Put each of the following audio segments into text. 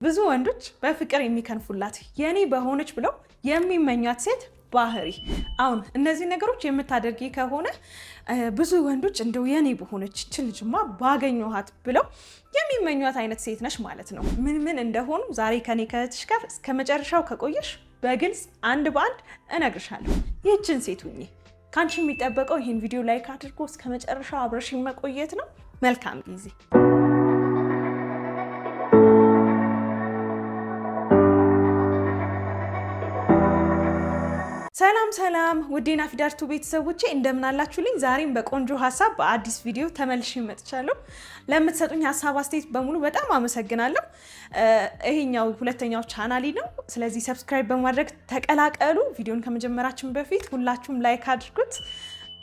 ብዙ ወንዶች በፍቅር የሚከንፉላት የኔ በሆነች ብለው የሚመኟት ሴት ባህሪ። አሁን እነዚህ ነገሮች የምታደርጊ ከሆነ ብዙ ወንዶች እንደው የኔ በሆነች እቺ ልጅማ ባገኘኋት ብለው የሚመኟት አይነት ሴት ነሽ ማለት ነው። ምን እንደሆኑ ዛሬ ከኔ ከእህትሽ ጋር እስከ መጨረሻው ከቆየሽ በግልጽ አንድ በአንድ እነግርሻለሁ። ይህችን ሴት ሁኚ። ካንቺ የሚጠበቀው ይህን ቪዲዮ ላይክ አድርጎ እስከ መጨረሻው አብረሽኝ መቆየት ነው። መልካም ጊዜ። ሰላም ውዴ ናፊዳር ቱ ቤተሰቦቼ እንደምን አላችሁልኝ? ዛሬም በቆንጆ ሀሳብ በአዲስ ቪዲዮ ተመልሼ መጥቻለሁ። ለምትሰጡኝ ሀሳብ አስተያየት በሙሉ በጣም አመሰግናለሁ። ይሄኛው ሁለተኛው ቻናሌ ነው። ስለዚህ ሰብስክራይብ በማድረግ ተቀላቀሉ። ቪዲዮን ከመጀመራችን በፊት ሁላችሁም ላይክ አድርጉት።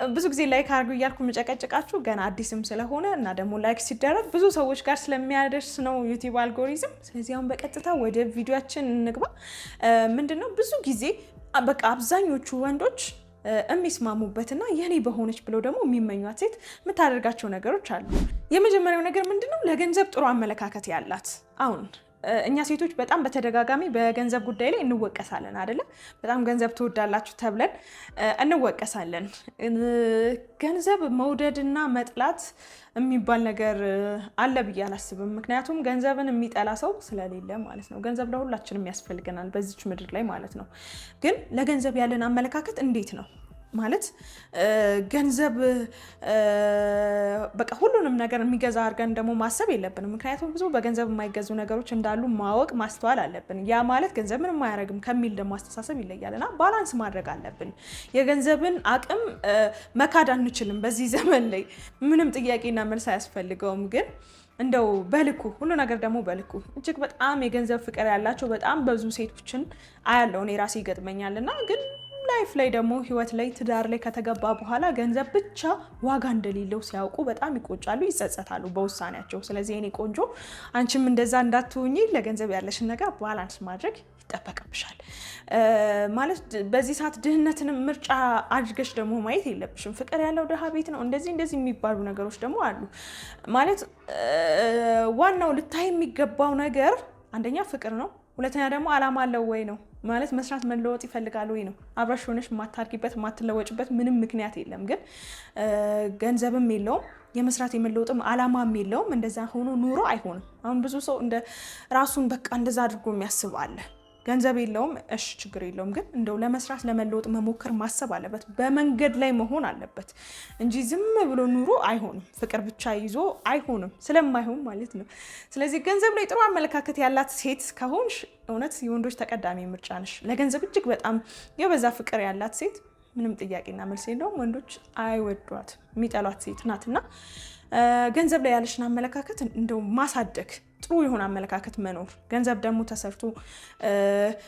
ብዙ ጊዜ ላይክ አድርጉ እያልኩ መጨቀጨቃችሁ ገና አዲስም ስለሆነ እና ደግሞ ላይክ ሲደረግ ብዙ ሰዎች ጋር ስለሚያደርስ ነው ዩቲዩብ አልጎሪዝም። ስለዚህ አሁን በቀጥታ ወደ ቪዲዮአችን እንግባ። ምንድነው ብዙ ጊዜ በቃ አብዛኞቹ ወንዶች የሚስማሙበትና የኔ በሆነች ብለው ደግሞ የሚመኟት ሴት የምታደርጋቸው ነገሮች አሉ። የመጀመሪያው ነገር ምንድነው? ለገንዘብ ጥሩ አመለካከት ያላት። አሁን እኛ ሴቶች በጣም በተደጋጋሚ በገንዘብ ጉዳይ ላይ እንወቀሳለን አይደለ? በጣም ገንዘብ ትወዳላችሁ ተብለን እንወቀሳለን። ገንዘብ መውደድና መጥላት የሚባል ነገር አለ ብዬ አላስብም። ምክንያቱም ገንዘብን የሚጠላ ሰው ስለሌለ ማለት ነው። ገንዘብ ለሁላችንም ያስፈልገናል በዚች ምድር ላይ ማለት ነው። ግን ለገንዘብ ያለን አመለካከት እንዴት ነው? ማለት ገንዘብ በቃ ሁሉንም ነገር የሚገዛ አድርገን ደግሞ ማሰብ የለብንም። ምክንያቱም ብዙ በገንዘብ የማይገዙ ነገሮች እንዳሉ ማወቅ ማስተዋል አለብን። ያ ማለት ገንዘብ ምንም አያደርግም ከሚል ደግሞ አስተሳሰብ ይለያል እና ባላንስ ማድረግ አለብን። የገንዘብን አቅም መካድ አንችልም በዚህ ዘመን ላይ ምንም ጥያቄና መልስ አያስፈልገውም። ግን እንደው በልኩ ሁሉ ነገር ደግሞ በልኩ። እጅግ በጣም የገንዘብ ፍቅር ያላቸው በጣም ብዙ ሴቶችን አያለው እኔ ራሴ ይገጥመኛልና ግን ላይፍ ላይ ደግሞ ህይወት ላይ ትዳር ላይ ከተገባ በኋላ ገንዘብ ብቻ ዋጋ እንደሌለው ሲያውቁ በጣም ይቆጫሉ፣ ይጸጸታሉ በውሳኔያቸው። ስለዚህ እኔ ቆንጆ አንቺም እንደዛ እንዳትሆኚ ለገንዘብ ያለሽን ነገር ባላንስ ማድረግ ይጠበቅብሻል። ማለት በዚህ ሰዓት ድህነትንም ምርጫ አድርገሽ ደግሞ ማየት የለብሽም። ፍቅር ያለው ድሃ ቤት ነው እንደዚህ የሚባሉ ነገሮች ደግሞ አሉ። ማለት ዋናው ልታይ የሚገባው ነገር አንደኛ ፍቅር ነው፣ ሁለተኛ ደግሞ አላማ አለው ወይ ነው። ማለት መስራት መለወጥ ይፈልጋል ወይ ነው። አብረሽ ሆነሽ የማታርጊበት የማትለወጭበት ምንም ምክንያት የለም። ግን ገንዘብም የለውም የመስራት የመለወጥም አላማም የለውም። እንደዛ ሆኖ ኑሮ አይሆንም። አሁን ብዙ ሰው እንደ ራሱን በቃ እንደዛ አድርጎ የሚያስብ አለ። ገንዘብ የለውም፣ እሺ ችግር የለውም፣ ግን እንደው ለመስራት ለመለወጥ መሞከር ማሰብ አለበት። በመንገድ ላይ መሆን አለበት እንጂ ዝም ብሎ ኑሮ አይሆንም። ፍቅር ብቻ ይዞ አይሆንም፣ ስለማይሆን ማለት ነው። ስለዚህ ገንዘብ ላይ ጥሩ አመለካከት ያላት ሴት ከሆንሽ እውነት የወንዶች ተቀዳሚ ምርጫ ነሽ። ለገንዘብ እጅግ በጣም የበዛ ፍቅር ያላት ሴት ምንም ጥያቄና መልስ የለውም፣ ወንዶች አይወዷት፣ የሚጠሏት ሴት ናትና ገንዘብ ላይ ያለሽን አመለካከት እንደው ማሳደግ፣ ጥሩ የሆነ አመለካከት መኖር፣ ገንዘብ ደግሞ ተሰርቶ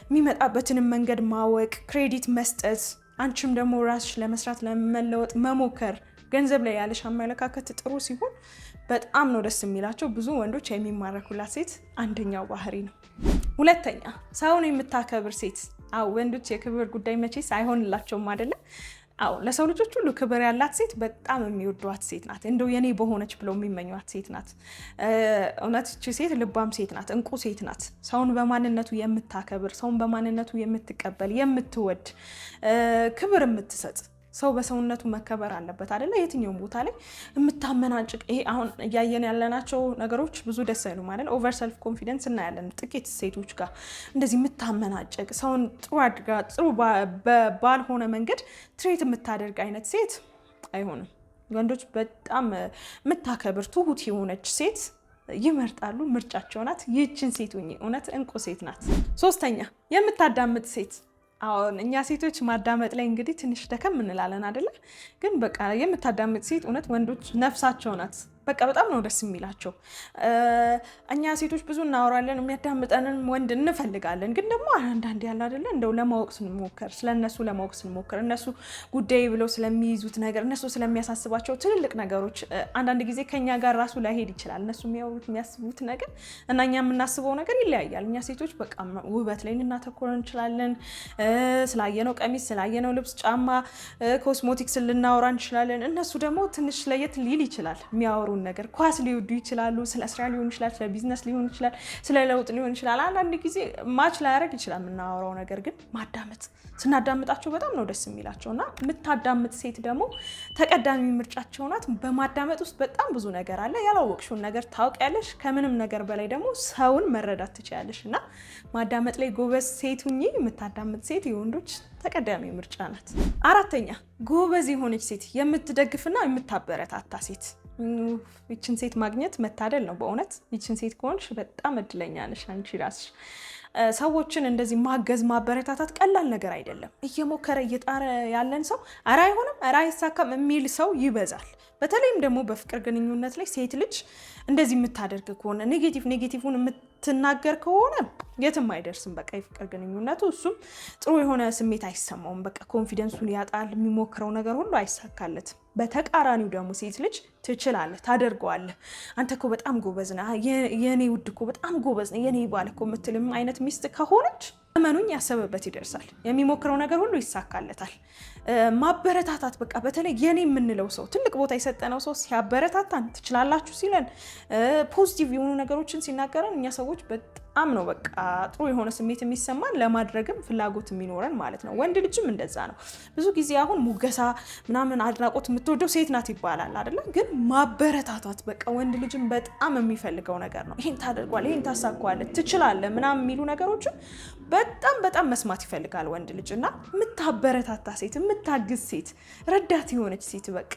የሚመጣበትንም መንገድ ማወቅ፣ ክሬዲት መስጠት፣ አንቺም ደግሞ ራስሽ ለመስራት ለመለወጥ መሞከር። ገንዘብ ላይ ያለሽ አመለካከት ጥሩ ሲሆን በጣም ነው ደስ የሚላቸው። ብዙ ወንዶች የሚማረኩላት ሴት አንደኛው ባህሪ ነው። ሁለተኛ ሰውን የምታከብር ሴት። ወንዶች የክብር ጉዳይ መቼስ አይሆንላቸውም አይደለም? ለሰው ልጆች ሁሉ ክብር ያላት ሴት በጣም የሚወዷት ሴት ናት። እንደው የኔ በሆነች ብለው የሚመኟት ሴት ናት። እውነት እቺ ሴት ልባም ሴት ናት፣ እንቁ ሴት ናት። ሰውን በማንነቱ የምታከብር፣ ሰውን በማንነቱ የምትቀበል፣ የምትወድ፣ ክብር የምትሰጥ። ሰው በሰውነቱ መከበር አለበት አይደለ? የትኛውም ቦታ ላይ የምታመናጭቅ ይሄ አሁን እያየን ያለናቸው ነገሮች ብዙ ደስ አይሉ ማለት ኦቨር ሰልፍ ኮንፊደንስ እናያለን ጥቂት ሴቶች ጋር። እንደዚህ የምታመናጭቅ ሰውን ጥሩ አድርጋ ጥሩ ባልሆነ መንገድ ትሬት የምታደርግ አይነት ሴት አይሆንም። ወንዶች በጣም የምታከብር ትሁት የሆነች ሴት ይመርጣሉ፣ ምርጫቸው ናት። ይህችን ሴት ሁኚ። እውነት እንቁ ሴት ናት። ሶስተኛ የምታዳምጥ ሴት። አሁን እኛ ሴቶች ማዳመጥ ላይ እንግዲህ ትንሽ ደከም እንላለን አይደለ? ግን በቃ የምታዳምጥ ሴት እውነት ወንዶች ነፍሳቸው ናት። በቃ በጣም ነው ደስ የሚላቸው። እኛ ሴቶች ብዙ እናወራለን፣ የሚያዳምጠንን ወንድ እንፈልጋለን። ግን ደግሞ አንዳንድ ያለ አይደለ እንደው ለማወቅ ስንሞክር፣ ስለነሱ ለማወቅ ስንሞክር፣ እነሱ ጉዳይ ብለው ስለሚይዙት ነገር፣ እነሱ ስለሚያሳስባቸው ትልልቅ ነገሮች አንዳንድ ጊዜ ከኛ ጋር ራሱ ላይሄድ ይችላል። እነሱ የሚያወሩት የሚያስቡት ነገር እና እኛ የምናስበው ነገር ይለያያል። እኛ ሴቶች በቃ ውበት ላይ ልናተኮር እንችላለን። ስላየነው ቀሚስ፣ ስላየነው ልብስ፣ ጫማ፣ ኮስሞቲክስ ልናወራ እንችላለን። እነሱ ደግሞ ትንሽ ለየት ሊል ይችላል የሚያወሩ የሚፈልገውን ነገር ኳስ ሊወዱ ይችላሉ፣ ስለ ስራ ሊሆን ይችላል፣ ስለ ቢዝነስ ሊሆን ይችላል፣ ስለ ለውጥ ሊሆን ይችላል። አንዳንድ ጊዜ ማች ላያደርግ ይችላል የምናወራው ነገር፣ ግን ማዳመጥ ስናዳምጣቸው በጣም ነው ደስ የሚላቸው እና የምታዳምጥ ሴት ደግሞ ተቀዳሚ ምርጫቸው ናት። በማዳመጥ ውስጥ በጣም ብዙ ነገር አለ። ያላወቅሽውን ነገር ታውቂያለሽ። ከምንም ነገር በላይ ደግሞ ሰውን መረዳት ትችያለሽ እና ማዳመጥ ላይ ጎበዝ ሴት ሁኚ። የምታዳምጥ ሴት የወንዶች ተቀዳሚ ምርጫ ናት። አራተኛ ጎበዝ የሆነች ሴት፣ የምትደግፍና የምታበረታታ ሴት። ይችን ሴት ማግኘት መታደል ነው በእውነት። ይችን ሴት ከሆንሽ በጣም እድለኛ ነሽ አንቺ ራስሽ። ሰዎችን እንደዚህ ማገዝ ማበረታታት ቀላል ነገር አይደለም። እየሞከረ እየጣረ ያለን ሰው ኧረ አይሆንም ኧረ አይሳካም የሚል ሰው ይበዛል። በተለይም ደግሞ በፍቅር ግንኙነት ላይ ሴት ልጅ እንደዚህ የምታደርግ ከሆነ ኔጌቲቭን የምትናገር ከሆነ የትም አይደርስም። በቃ የፍቅር ግንኙነቱ እሱም ጥሩ የሆነ ስሜት አይሰማውም። በቃ ኮንፊደንሱን ያጣል። የሚሞክረው ነገር ሁሉ አይሳካለትም። በተቃራኒው ደግሞ ሴት ልጅ ትችላለህ፣ ታደርገዋለህ፣ አንተ እኮ በጣም ጎበዝ ነህ፣ የኔ ውድ እኮ በጣም ጎበዝ ነህ፣ የኔ ባል እኮ የምትልም አይነት ሚስት ከሆነች እመኑኝ ያሰበበት ይደርሳል። የሚሞክረው ነገር ሁሉ ይሳካለታል። ማበረታታት በቃ በተለይ የኔ የምንለው ሰው ትልቅ ቦታ የሰጠነው ሰው ሲያበረታታን፣ ትችላላችሁ ሲለን፣ ፖዚቲቭ የሆኑ ነገሮችን ሲናገረን እኛ ሰዎች በጣም ነው በቃ ጥሩ የሆነ ስሜት የሚሰማን፣ ለማድረግም ፍላጎት የሚኖረን ማለት ነው። ወንድ ልጅም እንደዛ ነው። ብዙ ጊዜ አሁን ሙገሳ ምናምን አድናቆት የምትወደው ሴት ናት ይባላል አይደለ? ግን ማበረታታት በቃ ወንድ ልጅም በጣም የሚፈልገው ነገር ነው። ይሄን ታደርጓለህ፣ ይሄን ታሳካዋለህ፣ ትችላለህ ምናምን የሚሉ ነገሮችን በጣም መስማት ይፈልጋል ወንድ ልጅ እና የምታበረታታ ሴት፣ የምታግዝ ሴት፣ ረዳት የሆነች ሴት በቃ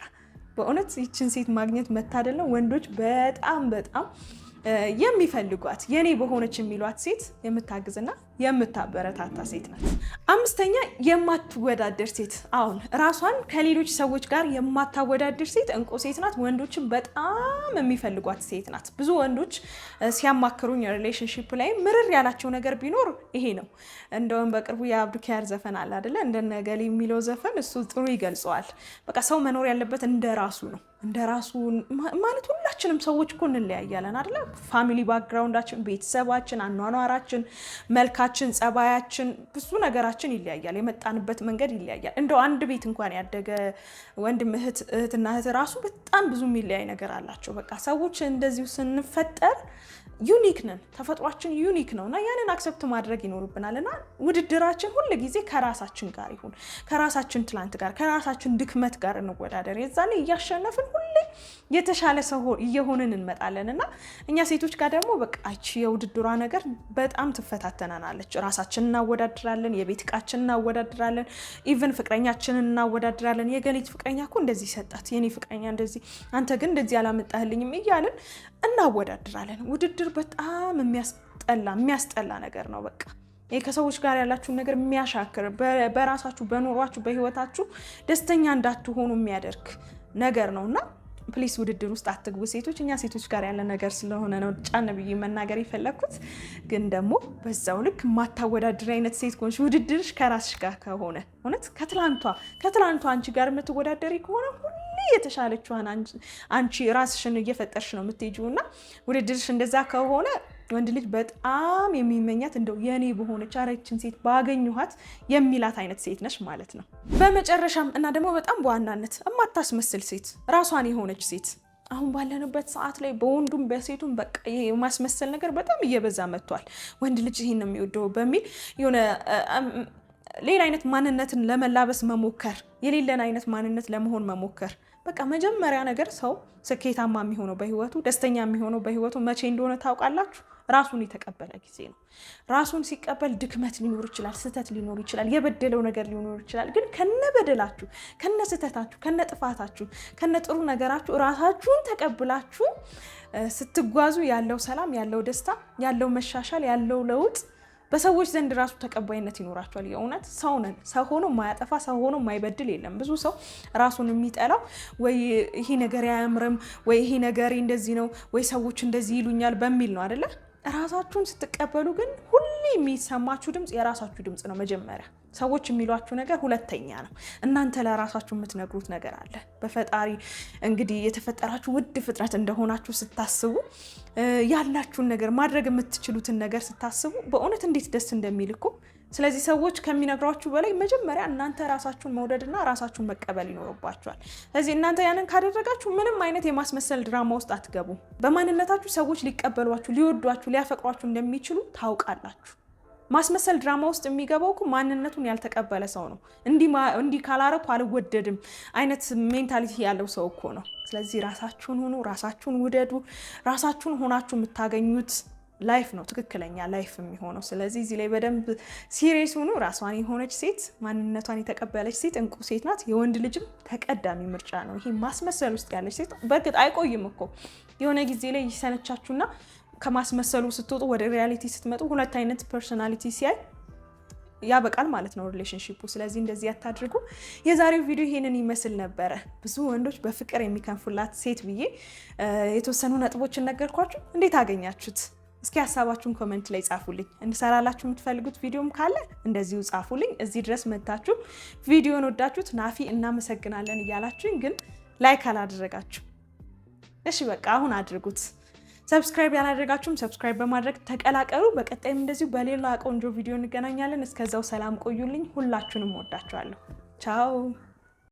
በእውነት ይችን ሴት ማግኘት መታደል ነው። ወንዶች በጣም የሚፈልጓት የኔ በሆነች የሚሏት ሴት የምታግዝና የምታበረታታ ሴት ናት። አምስተኛ የማትወዳደር ሴት። አሁን ራሷን ከሌሎች ሰዎች ጋር የማታወዳደር ሴት እንቁ ሴት ናት። ወንዶችን በጣም የሚፈልጓት ሴት ናት። ብዙ ወንዶች ሲያማክሩኝ ሪሌሽንሺፕ ላይ ምርር ያላቸው ነገር ቢኖር ይሄ ነው። እንደውም በቅርቡ የአብዱኪያር ዘፈን አለ አይደለ? እንደነገሌ የሚለው ዘፈን እሱ ጥሩ ይገልጸዋል። በቃ ሰው መኖር ያለበት እንደራሱ ነው። እንደራሱ ማለት ሁላችንም ሰዎች እኮ እንለያያለን አይደለ? ፋሚሊ ባክግራውንዳችን፣ ቤተሰባችን፣ አኗኗራችን፣ መልካችን፣ ጸባያችን፣ ብዙ ነገራችን ይለያያል። የመጣንበት መንገድ ይለያያል። እንደው አንድ ቤት እንኳን ያደገ ወንድም እህትና እህት ራሱ በጣም ብዙ የሚለያይ ነገር አላቸው። በቃ ሰዎች እንደዚሁ ስንፈጠር ዩኒክ ነን። ተፈጥሯችን ዩኒክ ነው እና ያንን አክሰፕት ማድረግ ይኖርብናል እና ውድድራችን ሁል ጊዜ ከራሳችን ጋር ይሁን፣ ከራሳችን ትላንት ጋር፣ ከራሳችን ድክመት ጋር እንወዳደር። የዛኔ እያሸነፍን ሁሌ የተሻለ ሰው እየሆንን እንመጣለን እና እኛ ሴቶች ጋር ደግሞ በቃ እቺ የውድድሯ ነገር በጣም ትፈታተናናለች። ራሳችንን እናወዳድራለን፣ የቤት እቃችንን እናወዳድራለን፣ ኢቭን ፍቅረኛችንን እናወዳድራለን። የገሊት ፍቅረኛ እኮ እንደዚህ ሰጣት፣ የኔ ፍቅረኛ እንደዚህ፣ አንተ ግን እንደዚህ አላመጣህልኝም እያልን እናወዳድራለን። ውድድር በጣም የሚያስጠላ ነገር ነው። በቃ ይሄ ከሰዎች ጋር ያላችሁን ነገር የሚያሻክር፣ በራሳችሁ በኑሯችሁ በህይወታችሁ ደስተኛ እንዳትሆኑ የሚያደርግ ነገር ነውና ፕሊስ ውድድር ውስጥ አትግቡ ሴቶች። እኛ ሴቶች ጋር ያለ ነገር ስለሆነ ነው ጫን ብዬ መናገር የፈለግኩት። ግን ደግሞ በዛው ልክ የማታወዳድር አይነት ሴት ከሆንሽ፣ ውድድርሽ ከራስሽ ጋር ከሆነ እውነት ከትላንቷ አንቺ ጋር የምትወዳደሪ ከሆነ ሁሌ የተሻለችዋን አንቺ ራስሽን እየፈጠርሽ ነው የምትሄጂው እና ውድድርሽ እንደዛ ከሆነ ወንድ ልጅ በጣም የሚመኛት እንደው የኔ በሆነች አረችን ሴት ባገኘኋት የሚላት አይነት ሴት ነሽ ማለት ነው። በመጨረሻም እና ደግሞ በጣም በዋናነት የማታስመስል ሴት፣ ራሷን የሆነች ሴት። አሁን ባለንበት ሰዓት ላይ በወንዱም በሴቱም በቃ የማስመሰል ነገር በጣም እየበዛ መጥቷል። ወንድ ልጅ ይሄን ነው የሚወደው በሚል የሆነ ሌላ አይነት ማንነትን ለመላበስ መሞከር፣ የሌለን አይነት ማንነት ለመሆን መሞከር። በቃ መጀመሪያ ነገር ሰው ስኬታማ የሚሆነው በህይወቱ፣ ደስተኛ የሚሆነው በህይወቱ መቼ እንደሆነ ታውቃላችሁ? ራሱን የተቀበለ ጊዜ ነው። ራሱን ሲቀበል ድክመት ሊኖር ይችላል፣ ስህተት ሊኖር ይችላል፣ የበደለው ነገር ሊኖር ይችላል። ግን ከነበደላችሁ፣ ከነስህተታችሁ፣ ከነጥፋታችሁ፣ ከነጥሩ ነገራችሁ ራሳችሁን ተቀብላችሁ ስትጓዙ ያለው ሰላም፣ ያለው ደስታ፣ ያለው መሻሻል፣ ያለው ለውጥ በሰዎች ዘንድ ራሱ ተቀባይነት ይኖራቸዋል። የእውነት ሰው ነን። ሰው ሆኖ የማያጠፋ ሰው ሆኖ የማይበድል የለም። ብዙ ሰው ራሱን የሚጠላው ወይ ይሄ ነገር አያምርም፣ ወይ ይሄ ነገር እንደዚህ ነው፣ ወይ ሰዎች እንደዚህ ይሉኛል በሚል ነው አይደለ? ራሳችሁን ስትቀበሉ ግን ሁሌ የሚሰማችሁ ድምፅ የራሳችሁ ድምፅ ነው። መጀመሪያ ሰዎች የሚሏችሁ ነገር ሁለተኛ ነው። እናንተ ለራሳችሁ የምትነግሩት ነገር አለ። በፈጣሪ እንግዲህ የተፈጠራችሁ ውድ ፍጥረት እንደሆናችሁ ስታስቡ ያላችሁን ነገር ማድረግ የምትችሉትን ነገር ስታስቡ በእውነት እንዴት ደስ እንደሚል እኮ። ስለዚህ ሰዎች ከሚነግሯችሁ በላይ መጀመሪያ እናንተ ራሳችሁን መውደድና ራሳችሁን መቀበል ይኖርባችኋል። ስለዚህ እናንተ ያንን ካደረጋችሁ ምንም አይነት የማስመሰል ድራማ ውስጥ አትገቡም። በማንነታችሁ ሰዎች ሊቀበሏችሁ፣ ሊወዷችሁ፣ ሊያፈቅሯችሁ እንደሚችሉ ታውቃላችሁ። ማስመሰል ድራማ ውስጥ የሚገባው እኮ ማንነቱን ያልተቀበለ ሰው ነው። እንዲህ ካላረኩ አልወደድም አይነት ሜንታሊቲ ያለው ሰው እኮ ነው። ስለዚህ ራሳችሁን ሁኑ፣ ራሳችሁን ውደዱ። ራሳችሁን ሆናችሁ የምታገኙት ላይፍ ነው ትክክለኛ ላይፍ የሚሆነው። ስለዚህ እዚህ ላይ በደንብ ሲሪየስ ሁኑ። ራሷን የሆነች ሴት፣ ማንነቷን የተቀበለች ሴት እንቁ ሴት ናት። የወንድ ልጅም ተቀዳሚ ምርጫ ነው። ይሄ ማስመሰል ውስጥ ያለች ሴት በእርግጥ አይቆይም እኮ የሆነ ጊዜ ላይ ይሰነቻችሁና ከማስመሰሉ ስትወጡ ወደ ሪያሊቲ ስትመጡ ሁለት አይነት ፐርሶናሊቲ ሲያይ ያበቃል ማለት ነው ሪሌሽንሺፑ። ስለዚህ እንደዚህ አታድርጉ። የዛሬው ቪዲዮ ይሄንን ይመስል ነበረ። ብዙ ወንዶች በፍቅር የሚከንፉላት ሴት ብዬ የተወሰኑ ነጥቦችን ነገርኳችሁ። እንዴት አገኛችሁት? እስኪ ሀሳባችሁን ኮሜንት ላይ ጻፉልኝ። እንሰራላችሁ የምትፈልጉት ቪዲዮም ካለ እንደዚሁ ጻፉልኝ። እዚህ ድረስ መታችሁ ቪዲዮን ወዳችሁት ናፊ እናመሰግናለን እያላችሁኝ ግን ላይክ አላደረጋችሁ። እሺ በቃ አሁን አድርጉት። ሰብስክራይብ ያላደረጋችሁም ሰብስክራይብ በማድረግ ተቀላቀሉ። በቀጣይም እንደዚሁ በሌላ ቆንጆ ቪዲዮ እንገናኛለን። እስከዛው ሰላም ቆዩልኝ። ሁላችሁንም ወዳችኋለሁ። ቻው